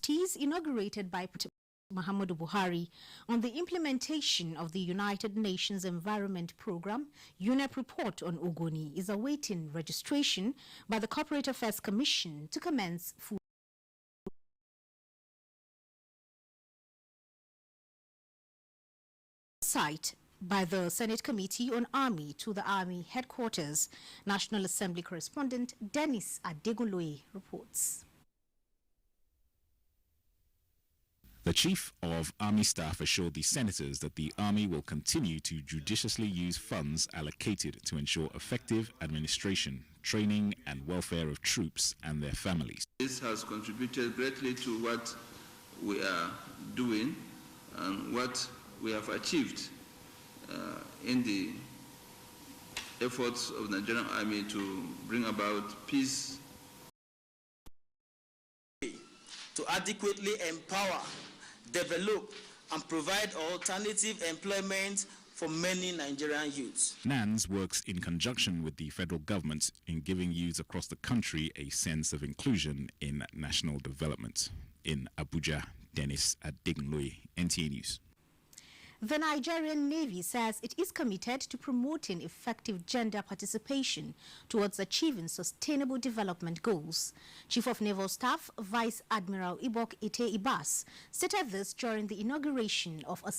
Trustees inaugurated by Muhammadu Buhari on the implementation of the United Nations Environment Programme, UNEP report on Ogoni is awaiting registration by the Corporate Affairs Commission to commence food site by the Senate Committee on Army to the Army Headquarters. National Assembly correspondent Dennis Adegunloye reports. The Chief of Army Staff assured the senators that the Army will continue to judiciously use funds allocated to ensure effective administration, training and welfare of troops and their families. This has contributed greatly to what we are doing and what we have achieved in the efforts of the Nigerian Army to bring about peace. To adequately empower, develop and provide alternative employment for many Nigerian youths. NANS works in conjunction with the federal government in giving youths across the country a sense of inclusion in national development. In Abuja, Dennis Adegunloye, NTA News. The Nigerian Navy says it is committed to promoting effective gender participation towards achieving sustainable development goals. Chief of Naval Staff Vice Admiral Ibok Ite Ibas stated this during the inauguration of a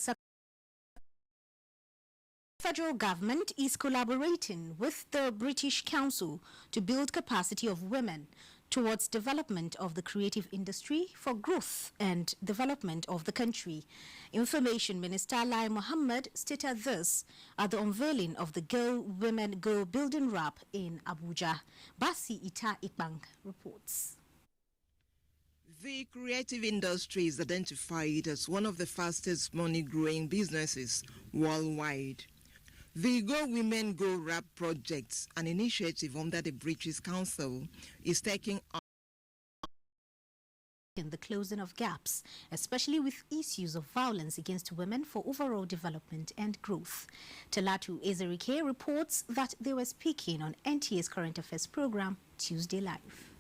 federal government is collaborating with the British Council to build capacity of women towards development of the creative industry for growth and development of the country. Information Minister Lai Mohammed stated this at the unveiling of the Girl Women Go Building Wrap in Abuja. Basi Ita Ikbang reports. The creative industry is identified as one of the fastest money-growing businesses worldwide. The Go Women Go Rap project, an initiative under the British Council, is taking on in the closing of gaps, especially with issues of violence against women for overall development and growth. Talatu Ezerike reports that they were speaking on NTA's Current Affairs program, Tuesday Live.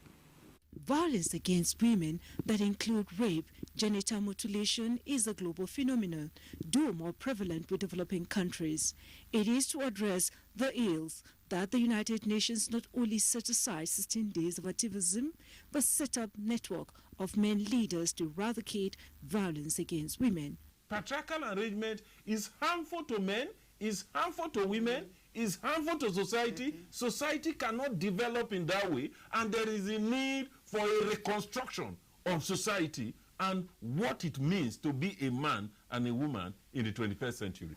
Violence against women that include rape, genital mutilation is a global phenomenon, though more prevalent with developing countries. It is to address the ills that the United Nations not only set aside 16 days of activism, but set up a network of men leaders to eradicate violence against women. Patriarchal arrangement is harmful to men, is harmful to women, is harmful to society. Society cannot develop in that way, and there is a need for a reconstruction of society and what it means to be a man and a woman in the 21st century.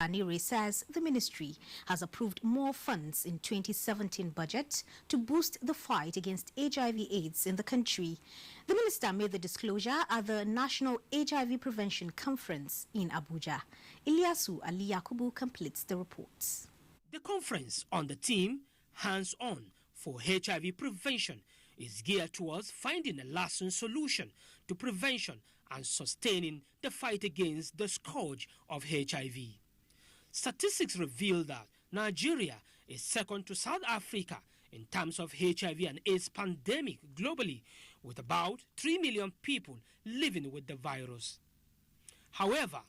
Aniri says the ministry has approved more funds in 2017 budget to boost the fight against HIV/AIDS in the country. The minister made the disclosure at the National HIV Prevention Conference in Abuja. Ilyasu Ali Yakubu completes the reports. The conference on the theme Hands On for HIV Prevention is geared towards finding a lasting solution to prevention and sustaining the fight against the scourge of HIV. Statistics reveal that Nigeria is second to South Africa in terms of HIV and AIDS pandemic globally, with about 3 million people living with the virus. However,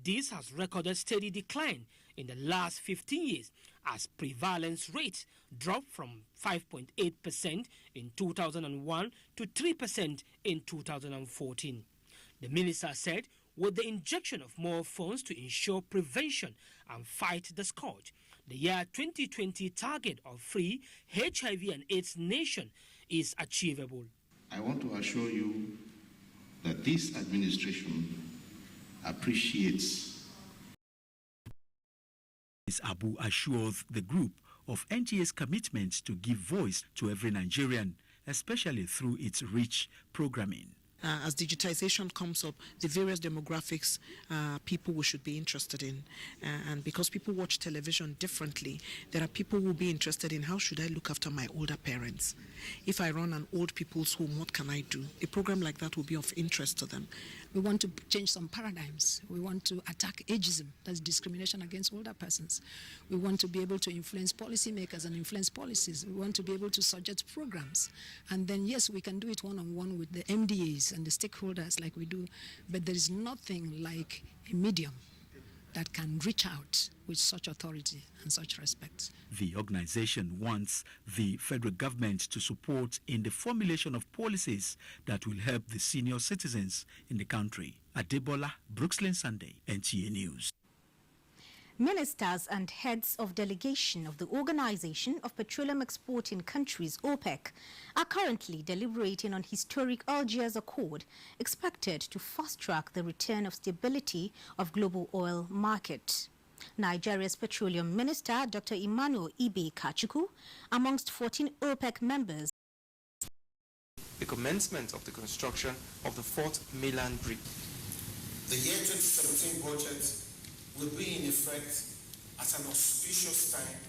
this has recorded steady decline in the last 15 years as prevalence rates dropped from 5.8% in 2001 to 3% in 2014. The minister said with the injection of more funds to ensure prevention and fight the scourge, the year 2020 target of free HIV and AIDS nation is achievable. I want to assure you that this administration appreciates. Ms. Abu assures the group of NTA's commitment to give voice to every Nigerian, especially through its rich programming. As digitization comes up, the various demographics people should be interested in. And because people watch television differently, there are people who will be interested in how should I look after my older parents. If I run an old people's home, what can I do? A program like that will be of interest to them. We want to change some paradigms. We want to attack ageism, that's discrimination against older persons. We want to be able to influence policymakers and influence policies. We want to be able to suggest programs. And then, yes, we can do it one-on-one with the MDAs and the stakeholders like we do, but there is nothing like a medium that can reach out with such authority and such respect. The organization wants the federal government to support in the formulation of policies that will help the senior citizens in the country. Adebola, Brooksland Sunday, NTA News. Ministers and heads of delegation of the Organization of Petroleum Exporting Countries, OPEC, are currently deliberating on historic Algiers Accord, expected to fast-track the return of stability of global oil market. Nigeria's Petroleum Minister, Dr. Emmanuel Ibe Kachuku, amongst 14 OPEC members. The commencement of the construction of the fourth mainland bridge. The year 2017 budget will be in effect at an auspicious time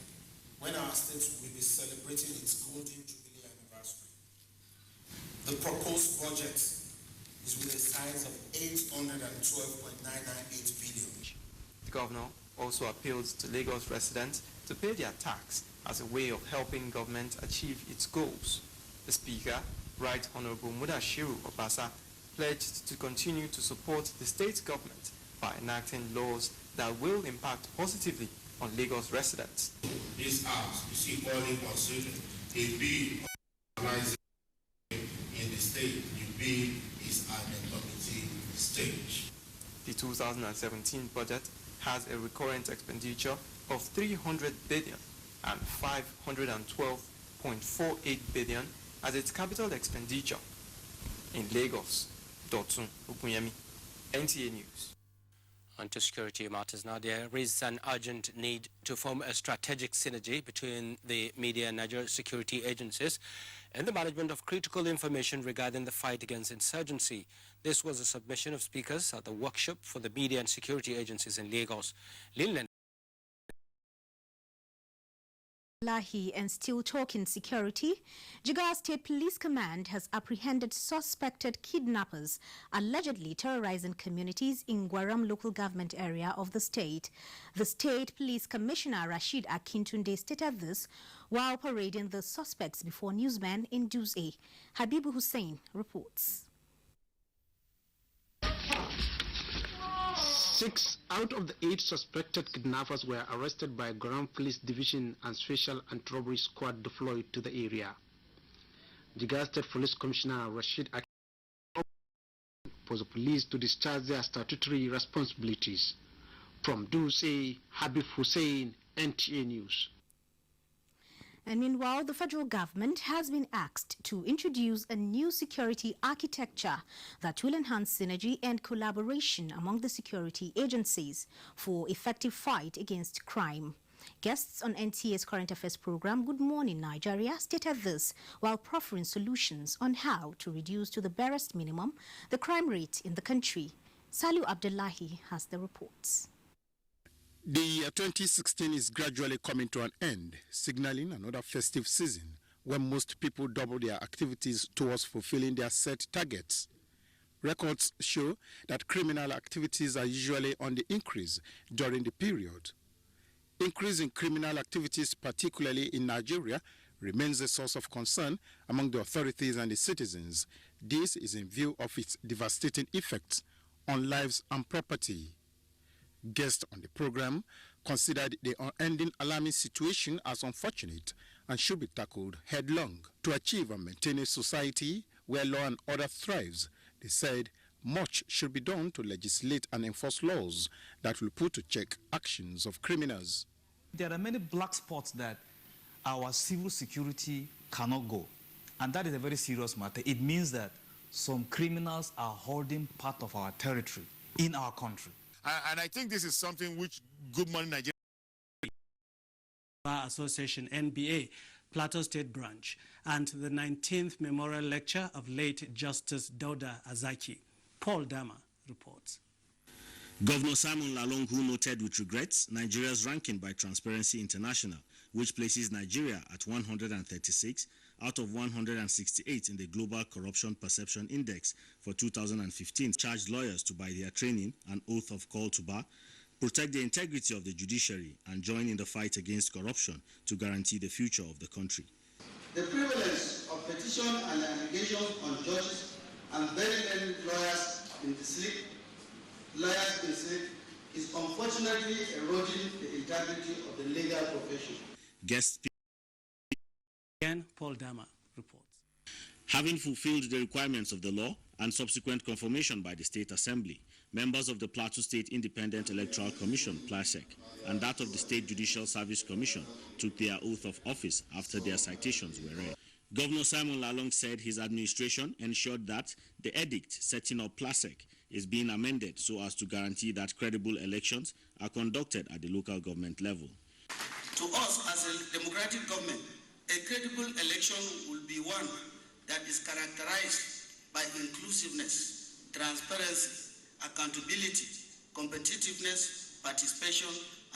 when our state will be celebrating its golden jubilee anniversary. The proposed budget is with a size of 812.998 billion. The governor also appealed to Lagos residents to pay their tax as a way of helping government achieve its goals. The Speaker, Right Honorable Mudashiru Obasa, pledged to continue to support the state government by enacting laws that will impact positively on Lagos residents. This House is equally considered a bill in the state. The bill is at the committee stage. The 2017 budget has a recurrent expenditure of 300 billion and 512.48 billion as its capital expenditure. In Lagos, Dotun Ogunyemi, NTA News. On to security matters now. There is an urgent need to form a strategic synergy between the media and Nigerian security agencies in the management of critical information regarding the fight against insurgency. This was a submission of speakers at the workshop for the media and security agencies in Lagos. And still talking security, Jigawa State Police Command has apprehended suspected kidnappers allegedly terrorizing communities in Gwaram local government area of the state. The State Police Commissioner Rashid Akintunde stated this while parading the suspects before newsmen in Duse. Habibu Hussein reports. 6 out of the 8 suspected kidnappers were arrested by Gwaram Police Division and Special Anti-Robbery Squad deployed to the area. Jigawa State Police Commissioner Rashid Akintunde for the police to discharge their statutory responsibilities. From Duse, Habib Hussein, NTA News. And meanwhile, the federal government has been asked to introduce a new security architecture that will enhance synergy and collaboration among the security agencies for effective fight against crime. Guests on NTA's Current Affairs program, Good Morning Nigeria, stated this while proffering solutions on how to reduce to the barest minimum the crime rate in the country. Salu Abdullahi has the reports. The year 2016 is gradually coming to an end, signaling another festive season when most people double their activities towards fulfilling their set targets. Records show that criminal activities are usually on the increase during the period. Increase in criminal activities, particularly in Nigeria, remains a source of concern among the authorities and the citizens. This is in view of its devastating effects on lives and property. Guests on the program considered the unending alarming situation as unfortunate and should be tackled headlong. To achieve and maintain a society where law and order thrives, they said much should be done to legislate and enforce laws that will put to check actions of criminals. There are many black spots that our civil security cannot go, and that is a very serious matter. It means that some criminals are holding part of our territory in our country. And I think this is something which Good Morning Nigeria Bar Association, NBA, Plateau State Branch, and the 19th Memorial Lecture of late Justice Dauda Azaki. Paul Dama reports. Governor Simon Lalong, who noted with regrets Nigeria's ranking by Transparency International, which places Nigeria at 136 out of 168 in the Global Corruption Perception Index for 2015, charged lawyers to, by their training, an oath of call to bar, protect the integrity of the judiciary, and join in the fight against corruption to guarantee the future of the country. The prevalence of petition and allegations on judges and very many lawyers in the slip is unfortunately eroding the integrity of the legal profession. Guest Again, Paul Dama reports. Having fulfilled the requirements of the law and subsequent confirmation by the State Assembly, members of the Plateau State Independent Electoral Commission, PLASEC, and that of the State Judicial Service Commission took their oath of office after their citations were read. Governor Simon Lalong said his administration ensured that the edict setting up PLASEC is being amended so as to guarantee that credible elections are conducted at the local government level. To us as a democratic government, a credible election will be one that is characterized by inclusiveness, transparency, accountability, competitiveness, participation,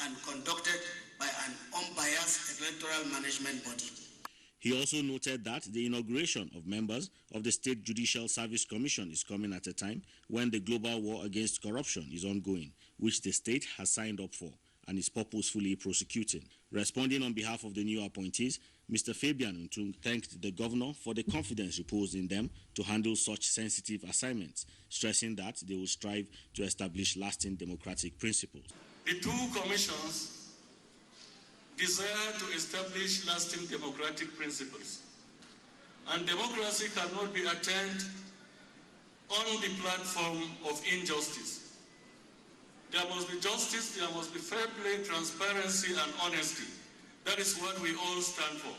and conducted by an unbiased electoral management body. He also noted that the inauguration of members of the State Judicial Service Commission is coming at a time when the global war against corruption is ongoing, which the state has signed up for and is purposefully prosecuting. Responding on behalf of the new appointees, Mr. Fabian Ntung thanked the governor for the confidence reposed in them to handle such sensitive assignments, stressing that they will strive to establish lasting democratic principles. The two commissions desire to establish lasting democratic principles, and democracy cannot be attained on the platform of injustice. There must be justice, there must be fair play, transparency, and honesty. That is what we all stand for.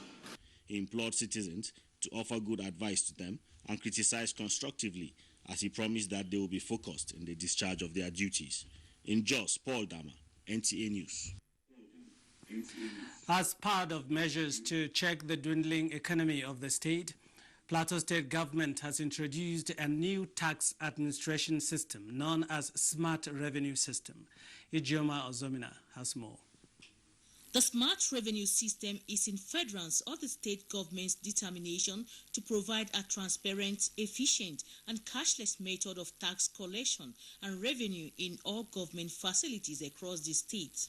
He implored citizens to offer good advice to them and criticize constructively, as he promised that they will be focused in the discharge of their duties. In Jos, Paul Dama, NTA News. As part of measures to check the dwindling economy of the state, Plateau State government has introduced a new tax administration system known as Smart Revenue System. Ijeoma Ozomina has more. The Smart Revenue System is in furtherance of the state government's determination to provide a transparent, efficient, and cashless method of tax collection and revenue in all government facilities across the state.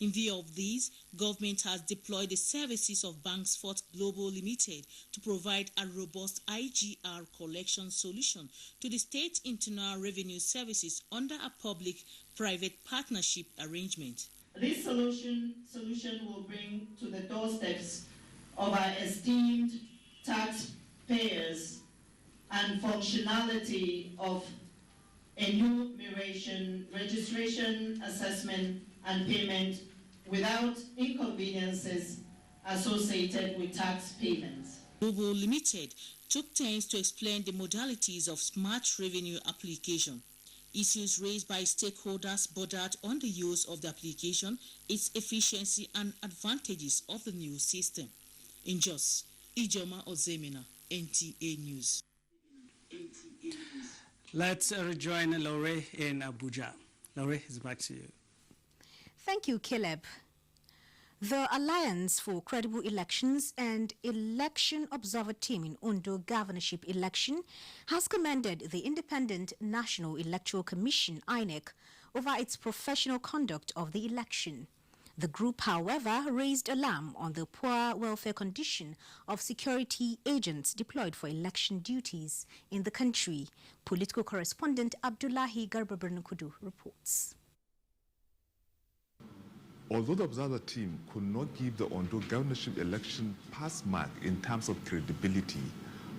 In view of this, government has deployed the services of Banksford Global Limited to provide a robust IGR collection solution to the state internal revenue services under a public-private partnership arrangement. This solution will bring to the doorsteps of our esteemed taxpayers and functionality of enumeration, registration, assessment, and payment without inconveniences associated with tax payments. Global Limited took turns to explain the modalities of smart revenue application, issues raised by stakeholders bordered on the use of the application, its efficiency, and advantages of the new system. In Jos, Ijeoma Ozemina, NTA News. Let's rejoin Laurie in Abuja. Laurie, it's back to you. Thank you, Caleb. The Alliance for Credible Elections and Election Observer Team in Ondo governorship election has commended the Independent National Electoral Commission, INEC, over its professional conduct of the election. The group, however, raised alarm on the poor welfare condition of security agents deployed for election duties in the country. Political correspondent Abdullahi Garba-Bernukudu reports. Although the observer team could not give the Ondo governorship election pass mark in terms of credibility,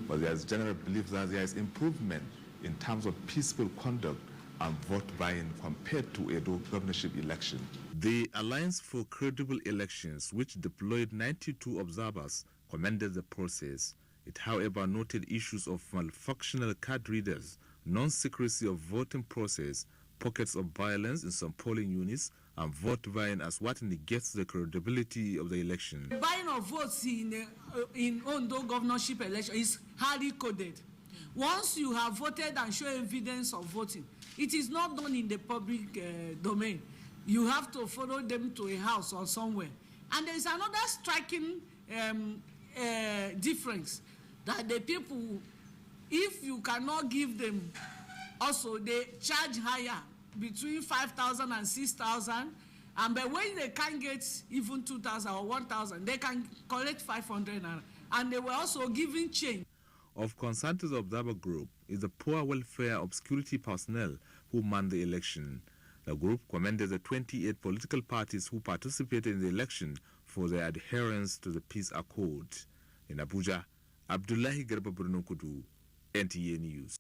but there is general belief that there is improvement in terms of peaceful conduct and vote buying compared to Edo governorship election. The Alliance for Credible Elections, which deployed 92 observers, commended the process. It, however, noted issues of malfunctional card readers, non-secrecy of voting process, pockets of violence in some polling units, and vote buying as what negates the credibility of the election. The buying of votes in Ondo governorship election is highly coded. Once you have voted and show evidence of voting, It is not done in the public domain. You have to follow them to a house or somewhere. And there is another striking difference, that the people, if you cannot give them, also they charge higher, between 5,000 and 6,000, but when they can't get even 2,000 or 1,000, they can collect 500 naira. And they were also giving change. Of concern to the observer group is the poor welfare of security personnel who manned the election. The group commended the 28 political parties who participated in the election for their adherence to the peace accord. In Abuja, Abdullahi Garba Brunukudu, NTA News.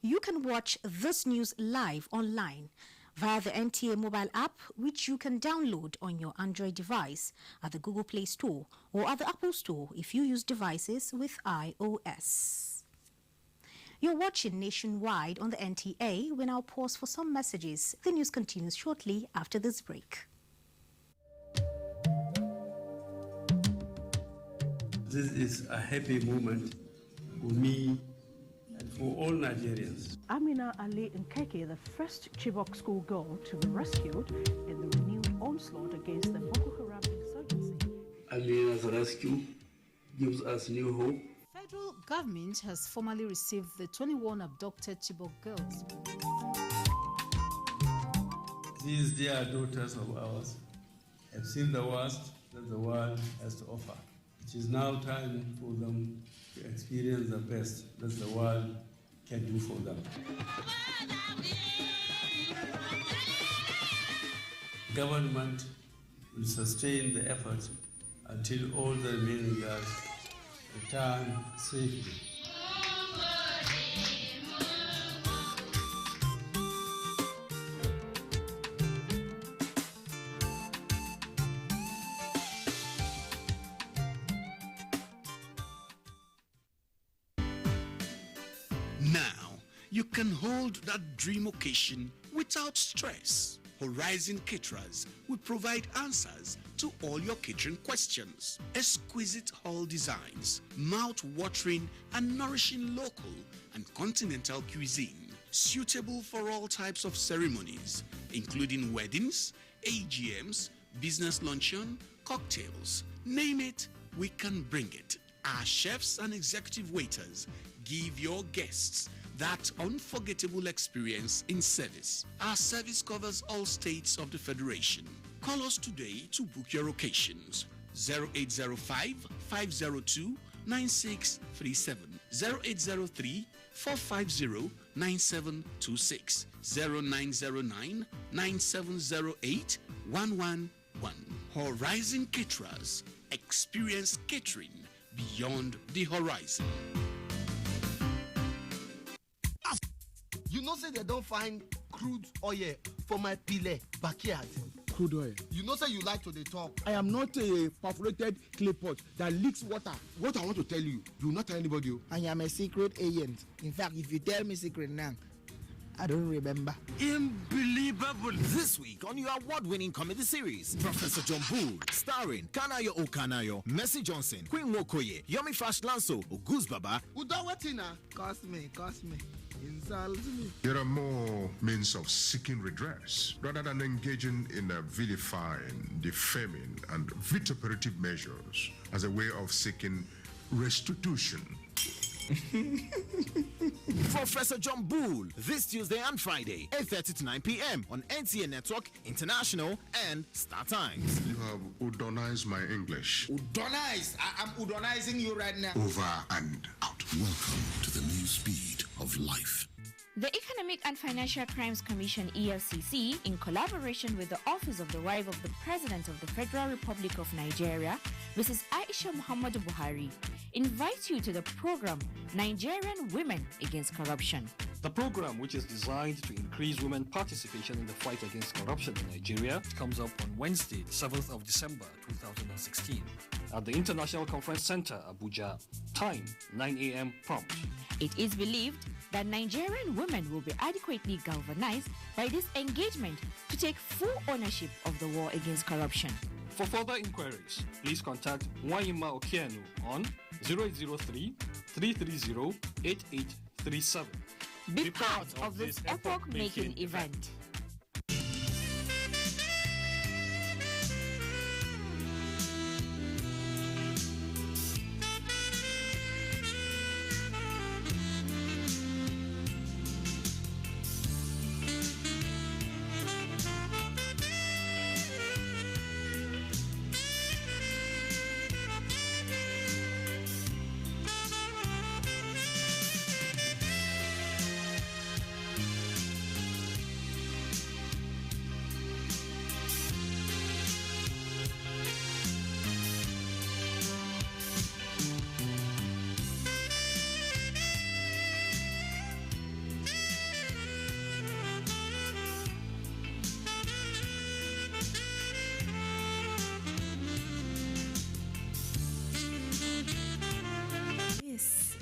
You can watch this news live online via the NTA mobile app, which you can download on your Android device at the Google Play Store or at the Apple Store if you use devices with iOS. You're watching Nationwide on the NTA. We now pause for some messages. The news continues shortly after this break. This is a happy moment for me and for all Nigerians. Amina Ali Nkeke, the first Chibok school girl to be rescued in the renewed onslaught against the Boko Haram insurgency. Amina's rescue gives us new hope. Federal government has formally received the 21 abducted Chibok girls. These dear daughters of ours have seen the worst that the world has to offer. It is now time for them to experience the best that the world can do for them. Government will sustain the effort until all the remaining girls return safely. Now, you can hold that dream occasion without stress. Horizon Caterers will provide answers to all your catering questions. Exquisite hall designs, mouth-watering and nourishing local and continental cuisine, suitable for all types of ceremonies, including weddings, AGMs, business luncheon, cocktails. Name it, we can bring it. Our chefs and executive waiters give your guests that unforgettable experience in service. Our service covers all states of the Federation. Call us today to book your occasions. 0805-502-9637, 0803-450-9726, 0909-9708-111. Horizon Caterers, experience catering beyond the horizon. You know say they don't find crude oil for my pile backyard. Crude oil. You know say you like to dey talk. I am not a perforated clay pot that leaks water. What I want to tell you, do not tell anybody. I am a secret agent. In fact, if you tell me secret now, I don't remember. Unbelievable! This week on your award-winning comedy series, Professor John Bull, starring Kanayo Okanayo, Mercy Johnson, Queen Wokoye, Yomi Fash Lanso, Oguz Baba. Udawatina, cost me. Insult me. There are more means of seeking redress rather than engaging in vilifying, defaming, and vituperative measures as a way of seeking restitution. Professor John Bull, this Tuesday and Friday, 8:30 to 9 p.m. on NTA Network, International, and Star Times. You have udonized my English. Udonized? I'm udonizing you right now. Over and out. Welcome to the new speed of life. The Economic and Financial Crimes Commission, EFCC, in collaboration with the Office of the Wife of the President of the Federal Republic of Nigeria, Mrs. Aisha Muhammadu Buhari, invites you to the program Nigerian Women Against Corruption. The program, which is designed to increase women's participation in the fight against corruption in Nigeria, comes up on Wednesday, 7th of December 2016 at the International Conference Center, Abuja. Time, 9 a.m. prompt. It is believed that Nigerian women will be adequately galvanized by this engagement to take full ownership of the war against corruption. For further inquiries, please contact Wanyima Okeanu on 0803-330-8837 Be part of this epoch-making event.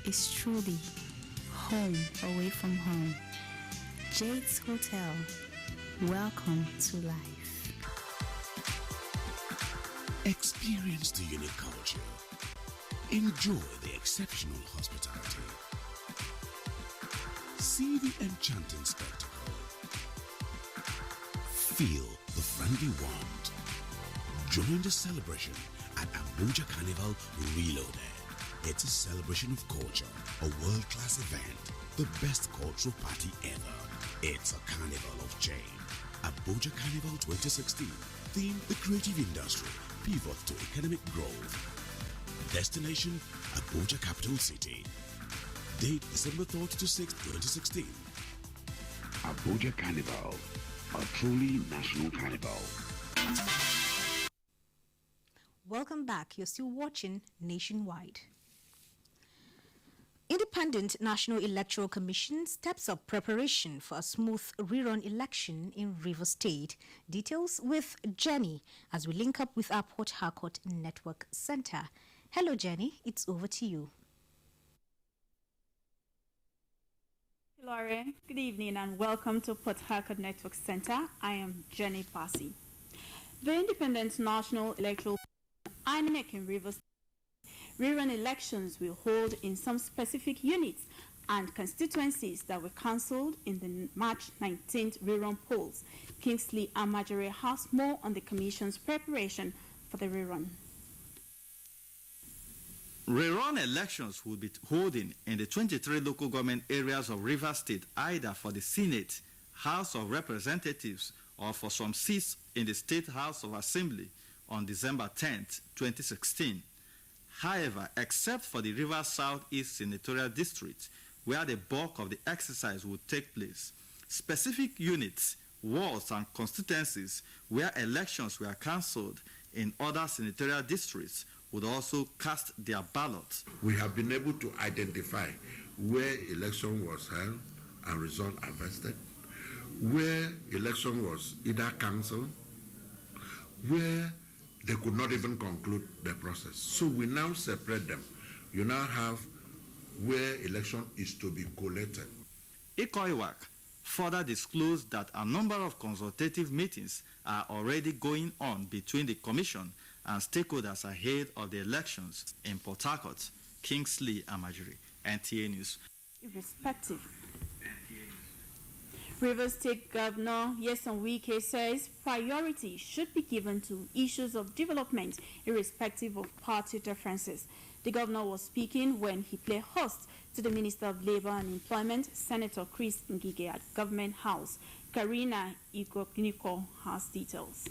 Is truly home away from home. Jade's Hotel. Welcome to life. Experience the unique culture. Enjoy the exceptional hospitality. See the enchanting spectacle. Feel the friendly warmth. Join the celebration at Abuja Carnival Reloaded. It's a celebration of culture, a world-class event, the best cultural party ever. It's a carnival of change. Abuja Carnival 2016. Theme: the creative industry, pivot to economic growth. Destination: Abuja Capital City. Date: December 3rd to 6th, 2016. Abuja Carnival, a truly national carnival. Welcome back. You're still watching Nationwide. Independent National Electoral Commission steps up preparation for a smooth rerun election in Rivers State. Details with Jenny as we link up with our Port Harcourt Network Center. Hello, Jenny. It's over to you. Laura, good evening and welcome to Port Harcourt Network Center. I am Jenny Passy. The Independent National Electoral INEC in Rivers rerun elections will hold in some specific units and constituencies that were cancelled in the March 19th rerun polls. Kingsley Amajere has more on the Commission's preparation for the rerun. Rerun elections will be holding in the 23 local government areas of Rivers State, either for the Senate, House of Representatives, or for some seats in the State House of Assembly on December 10th, 2016. However, except for the Rivers Southeast Senatorial District, where the bulk of the exercise would take place, specific units, wards, and constituencies where elections were cancelled in other senatorial districts would also cast their ballots. We have been able to identify where election was held and results are vested, where election was either cancelled, where they could not even conclude the process. So we now separate them. You now have where election is to be collated. ICOIWAC further disclosed that a number of consultative meetings are already going on between the Commission and stakeholders ahead of the elections in Port Harcourt. Kingsley Amajiri, NTA News. Irrespective. Rivers State Governor Yeson Wike says priority should be given to issues of development irrespective of party differences. The governor was speaking when he played host to the Minister of Labour and Employment, Senator Chris Ngige, at Government House. Karina Ikogniko has details.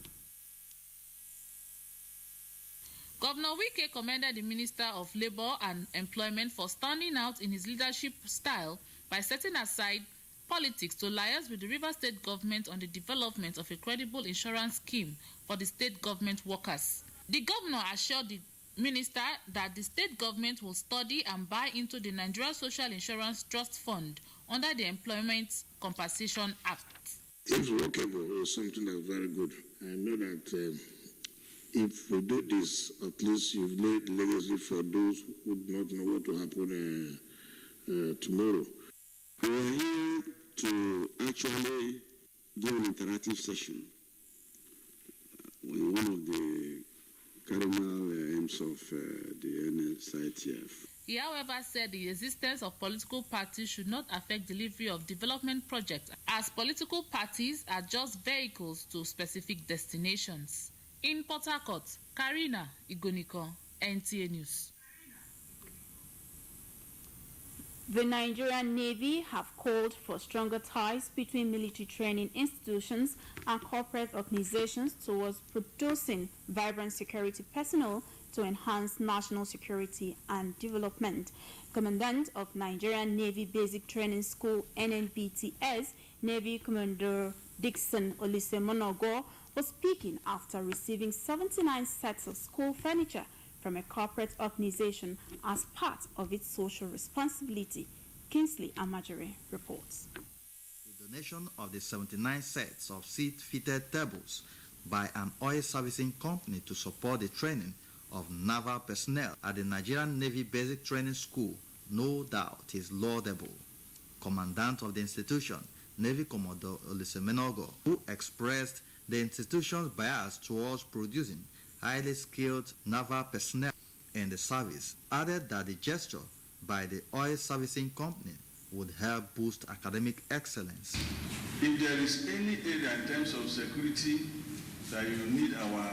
Governor Wike commended the Minister of Labour and Employment for standing out in his leadership style by setting aside politics to liaise with the Rivers State government on the development of a credible insurance scheme for the state government workers. The governor assured the minister that the state government will study and buy into the Nigerian Social Insurance Trust Fund under the Employment Compensation Act. It's workable, it's something that's very good. I know that if we do this, at least you've laid legacy for those who do not know what will happen tomorrow. We are here to actually do an interactive session with one of the cardinal aims of the NSITF. He, however, said the existence of political parties should not affect delivery of development projects, as political parties are just vehicles to specific destinations. In Port Harcourt, Karina Igoniko, NTA News. The Nigerian Navy have called for stronger ties between military training institutions and corporate organizations towards producing vibrant security personnel to enhance national security and development. Commandant of Nigerian Navy Basic Training School NNBTS, Navy Commander Dixon Olisemonogo, was speaking after receiving 79 sets of school furniture from a corporate organization as part of its social responsibility. Kingsley Amajere reports. The donation of the 79 sets of seat-fitted tables by an oil servicing company to support the training of naval personnel at the Nigerian Navy Basic Training School no doubt is laudable. Commandant of the institution, Navy Commodore Olisemenogo, who expressed the institution's bias towards producing highly skilled naval personnel in the service, added that the gesture by the oil servicing company would help boost academic excellence. If there is any area in terms of security that you need our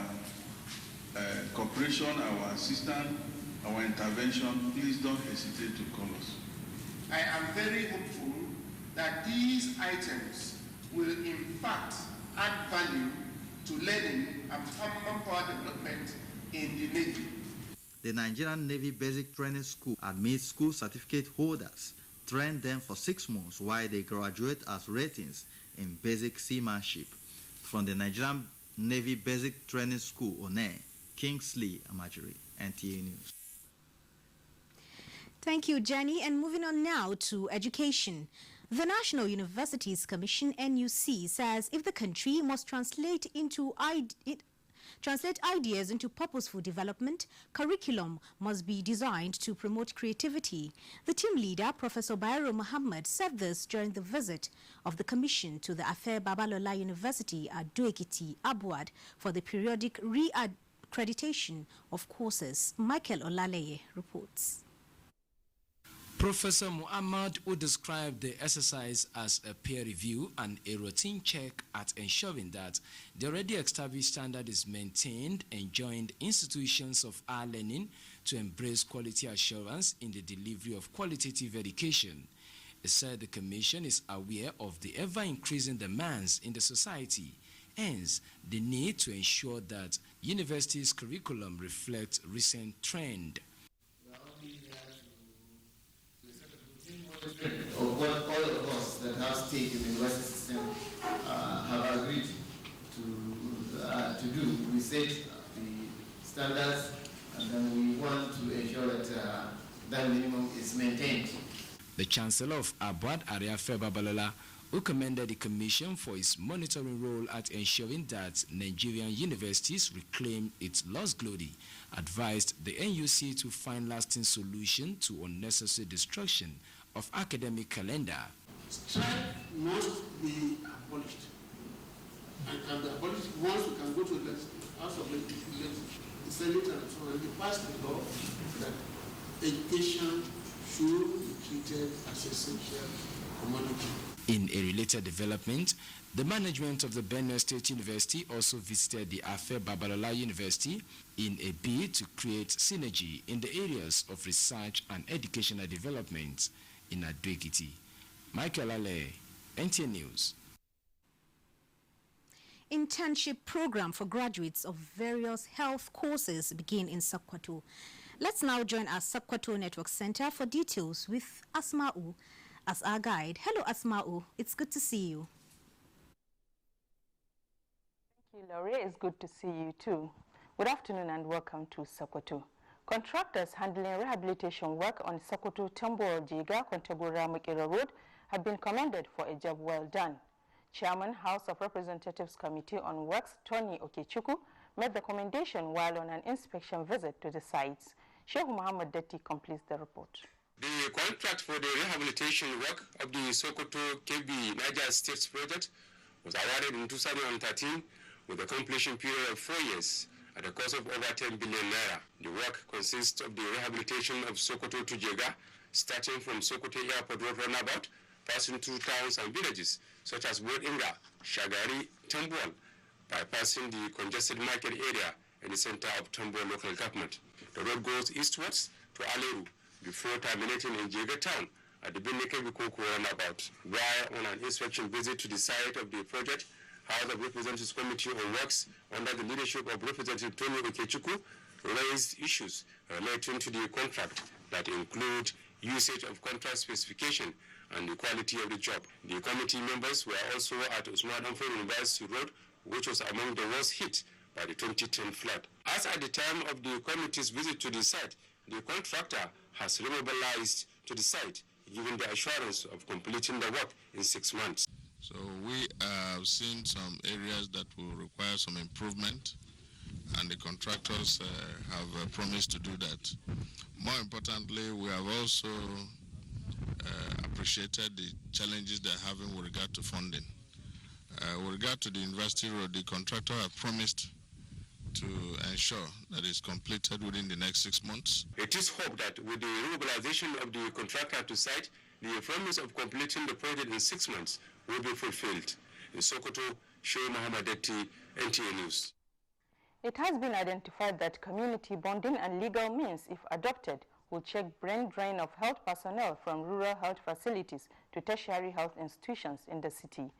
cooperation, our assistance, our intervention, please don't hesitate to call us. I am very hopeful that these items will in fact add value to learning and manpower development in the Navy. The Nigerian Navy Basic Training School admits school certificate holders, train them for 6 months while they graduate as ratings in basic seamanship. From the Nigerian Navy Basic Training School, ONE, Kingsley Amajiri, NTA News. Thank you, Jenny. And moving on now to education. The National Universities Commission, NUC, says if the country must translate ideas into purposeful development, curriculum must be designed to promote creativity. The team leader, Professor Bayero Muhammad, said this during the visit of the Commission to the Afe Babalola University at Doekiti, Abuja, for the periodic re-accreditation of courses. Michael Olaleye reports. Professor Muhammad, who described the exercise as a peer review and a routine check at ensuring that the already established standard is maintained, enjoined institutions of higher learning to embrace quality assurance in the delivery of qualitative education. He said the Commission is aware of the ever-increasing demands in the society, hence the need to ensure that universities' curriculum reflects recent trend. Of what all of us that have stake in the university system have agreed to do. We set the standards and then we want to ensure that that minimum is maintained. The Chancellor of Abuja, Afe Babalola, who commended the Commission for its monitoring role at ensuring that Nigerian universities reclaim its lost glory, advised the NUC to find lasting solution to unnecessary destruction of academic calendar. Strike must be abolished and can be abolished once we can go to the House of Legislature, the Senate and so on. They passed the law that education should be treated as essential commodity. In a related development, the management of the Benue State University also visited the Afe Babalola University in a bid to create synergy in the areas of research and educational development in Adoekiti. Michael Ale, NTA News. Internship program for graduates of various health courses begin in Sokoto. Let's now join our Sokoto Network Center for details with Asma'u as our guide. Hello, Asma'u. It's good to see you. Thank you, Laurie. It's good to see you too. Good afternoon and welcome to Sokoto. Contractors handling rehabilitation work on Sokoto Tambo Jiga Kontagura Mukira Road have been commended for a job well done. Chairman, House of Representatives Committee on Works, Tony Okechukwu, made the commendation while on an inspection visit to the sites. Sheikh Muhammad Dati completes the report. The contract for the rehabilitation work of the Sokoto KB Niger State project was awarded in 2013 with a completion period of 4 years at a cost of over 10 billion naira. The work consists of the rehabilitation of Sokoto to Jega, starting from Sokoto Airport Road roundabout, passing through towns and villages such as Bodinga, Shagari, Tambuwal, bypassing the congested market area in the center of Tambuwal local government. The road goes eastwards to Aleru before terminating in Jega town at the Bineke-Bikoko roundabout. While on an inspection visit to the site of the project, House of Representatives Committee on Works under the leadership of Representative Tony Okechukwu raised issues relating to the contract that include usage of contract specification and the quality of the job. The committee members were also at Usman Danfodio University Road, which was among the worst hit by the 2010 flood. As at the time of the committee's visit to the site, the contractor has remobilized to the site, giving the assurance of completing the work in 6 months. So we have seen some areas that will require some improvement, and the contractors have promised to do that. More importantly, we have also appreciated the challenges they're having with regard to funding. With regard to the University Road, the contractor has promised to ensure that it's completed within the next 6 months. It is hoped that with the remobilization of the contractor to site, the promise of completing the project in 6 months will be fulfilled. In Sokoto, Show Muhammad Detti, NTA News. It has been identified that community bonding and legal means, if adopted, will check brain drain of health personnel from rural health facilities to tertiary health institutions in the city.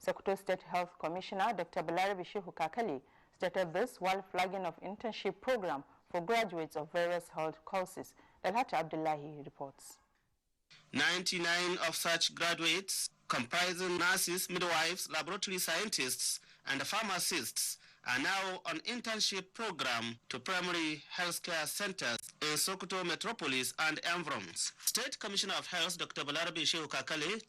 Sokoto State Health Commissioner Dr. Balarabe Shehu Kakali stated this while flagging of internship program for graduates of various health courses. Dalhata Abdullahi reports. 99 of such graduates, comprising nurses, midwives, laboratory scientists, and pharmacists, are now on internship program to primary healthcare centers in Sokoto Metropolis and environs. State Commissioner of Health Dr. Balarabe Shehu Kakali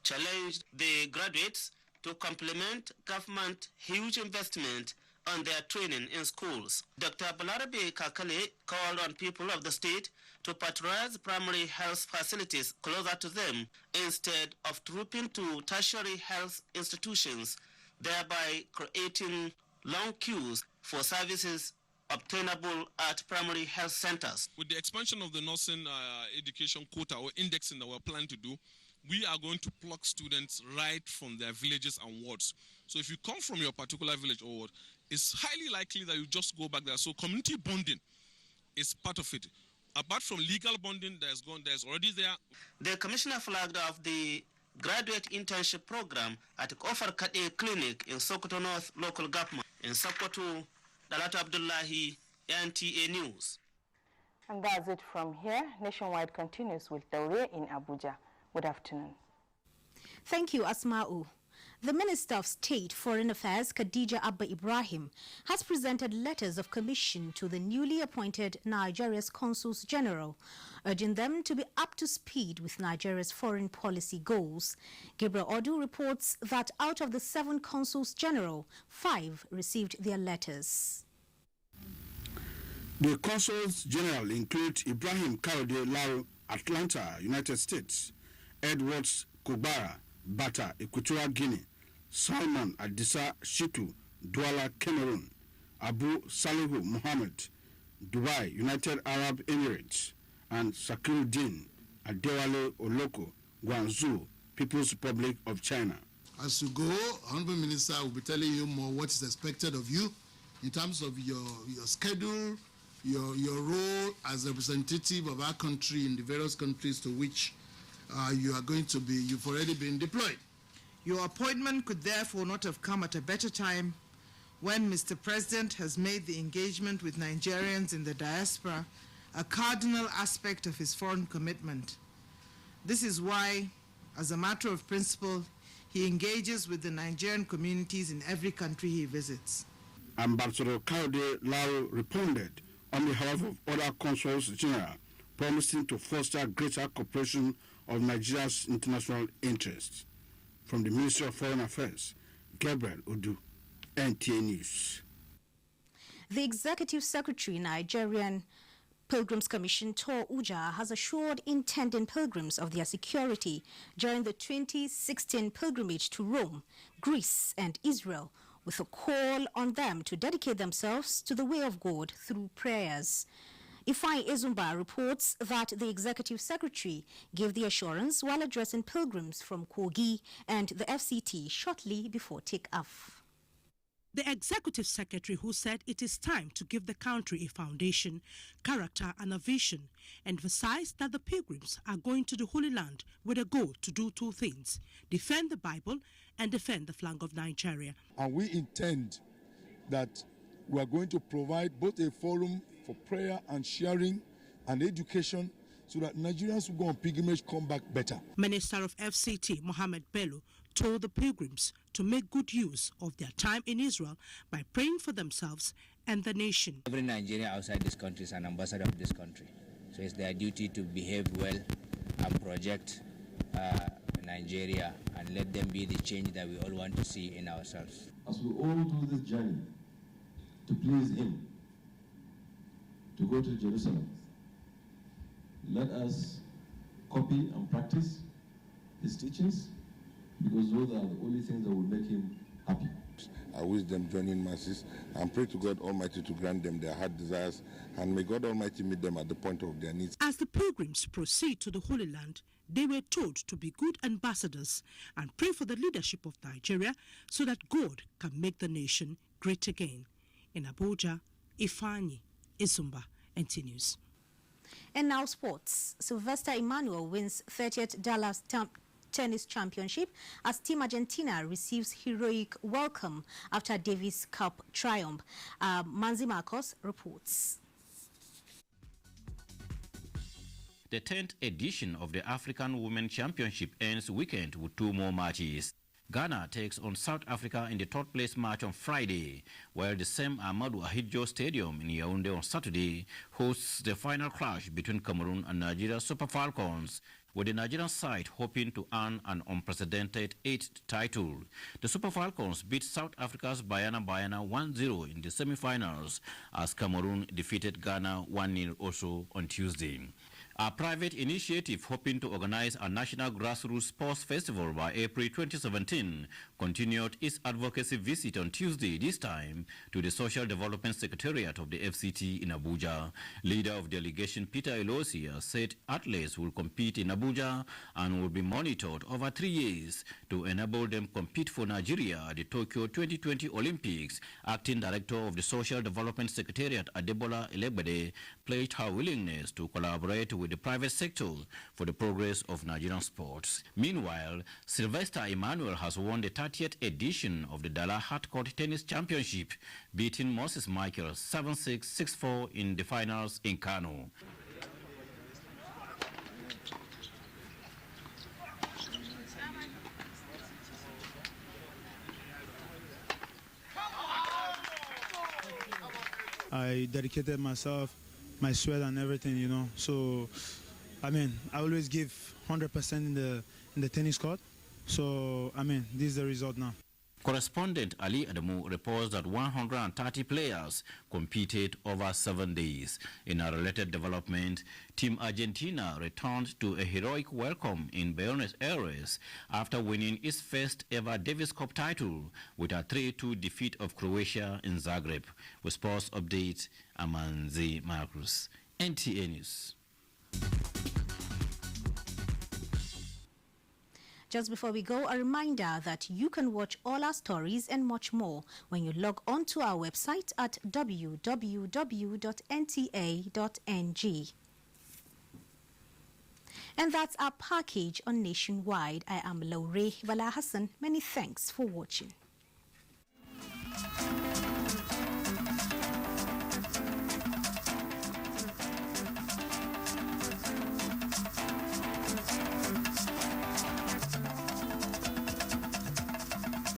challenged the graduates to complement government huge investment on their training in schools. Dr. Balarabe Kakali called on people of the state to patronize primary health facilities closer to them instead of trooping to tertiary health institutions, thereby creating long queues for services obtainable at primary health centers. With the expansion of the nursing education quota or indexing that we're planning to do, we are going to pluck students right from their villages and wards. So if you come from your particular village or ward, it's highly likely that you just go back there. So community bonding is part of it. Apart from legal bonding, there's already there. The commissioner flagged off the graduate internship program at Kofar Kade Clinic in Sokoto North local government. In Sokoto, Dalata Abdullahi, NTA News. And that's it from here. Nationwide continues with Daure in Abuja. Good afternoon. Thank you, Asma'u. The Minister of State Foreign Affairs, Khadija Abba Ibrahim, has presented letters of commission to the newly appointed Nigeria's Consuls General, urging them to be up to speed with Nigeria's foreign policy goals. Gabriel Odu reports that out of the 7 Consuls General, 5 received their letters. The Consuls General include Ibrahim Kayode Laro, Atlanta, United States, Edwards Kobara, Bata, Equatorial Guinea, Salman Adisa Shitu, Douala, Cameroon, Abu Salihu Mohammed, Dubai, United Arab Emirates, and Sakiruddin Adewale Oloko, Guangzhou, People's Republic of China. As you go, Honorable Minister will be telling you more what is expected of you in terms of your schedule, your role as representative of our country in the various countries to which you are going to be, you've already been deployed. Your appointment could therefore not have come at a better time when Mr. President has made the engagement with Nigerians in the diaspora a cardinal aspect of his foreign commitment. This is why, as a matter of principle, he engages with the Nigerian communities in every country he visits. Ambassador Kayode Laro responded on behalf of other consuls general, promising to foster greater cooperation of Nigeria's international interests. From the Ministry of Foreign Affairs, Gabriel Odu, NTA News. The Executive Secretary, Nigerian Pilgrims Commission, Tor Uja, has assured intending pilgrims of their security during the 2016 pilgrimage to Rome, Greece, and Israel, with a call on them to dedicate themselves to the way of God through prayers. Ifeanyi Izumba reports that the executive secretary gave the assurance while addressing pilgrims from Kogi and the FCT shortly before take-off. The executive secretary, who said it is time to give the country a foundation, character and a vision, emphasized that the pilgrims are going to the Holy Land with a goal to do two things: defend the Bible and defend the flag of Nigeria. And we intend that we are going to provide both a forum for prayer and sharing and education so that Nigerians who go on pilgrimage come back better. Minister of FCT, Mohammed Bello, told the pilgrims to make good use of their time in Israel by praying for themselves and the nation. Every Nigerian outside this country is an ambassador of this country. So it's their duty to behave well and project Nigeria and let them be the change that we all want to see in ourselves. As we all do this journey to please Him, to go to Jerusalem, let us copy and practice His teachings, because those are the only things that will make Him happy. I wish them joining masses and pray to God Almighty to grant them their heart desires, and may God Almighty meet them at the point of their needs. As the pilgrims proceed to the Holy Land, they were told to be good ambassadors and pray for the leadership of Nigeria so that God can make the nation great again. In Abuja, Ifeanyi Izumba, NTA News. And now sports. Sylvester Emmanuel wins 30th Dallas Tennis Championship as Team Argentina receives heroic welcome after Davis Cup triumph. Manzi Marcos reports. The 10th edition of the African Women Championship ends weekend with two more matches. Ghana takes on South Africa in the third place match on Friday, while the same Ahmadu Ahidjo Stadium in Yaoundé on Saturday hosts the final clash between Cameroon and Nigeria Super Falcons, with the Nigerian side hoping to earn an unprecedented 8th title. The Super Falcons beat South Africa's Bayana 1-0 in the semi-finals as Cameroon defeated Ghana 1-0 also on Tuesday. A private initiative hoping to organize a national grassroots sports festival by April 2017 continued its advocacy visit on Tuesday, this time to the Social Development Secretariat of the FCT in Abuja. Leader of delegation Peter Elosia said athletes will compete in Abuja and will be monitored over 3 years to enable them compete for Nigeria at the Tokyo 2020 Olympics. Acting Director of the Social Development Secretariat, Adebola Elegbede, pledged her willingness to collaborate with the private sector for the progress of Nigerian sports. Meanwhile, Sylvester Emmanuel has won the 30th edition of the Dallas Hardcourt Tennis Championship, beating Moses Michael 7-6, 6-4 in the finals in Kano. I dedicated myself, my sweat and everything, you know. So, I mean, I always give 100% in the tennis court. So, I mean, this is the result now. Correspondent Ali Adamu reports that 130 players competed over 7 days. In a related development, Team Argentina returned to a heroic welcome in Buenos Aires after winning its first ever Davis Cup title with a 3-2 defeat of Croatia in Zagreb. With sports update, Amanzi Marcus, NTA News. Just before we go, a reminder that you can watch all our stories and much more when you log on to our website at www.nta.ng. And that's our package on Nationwide. I am Laure Bala Hassan. Many thanks for watching.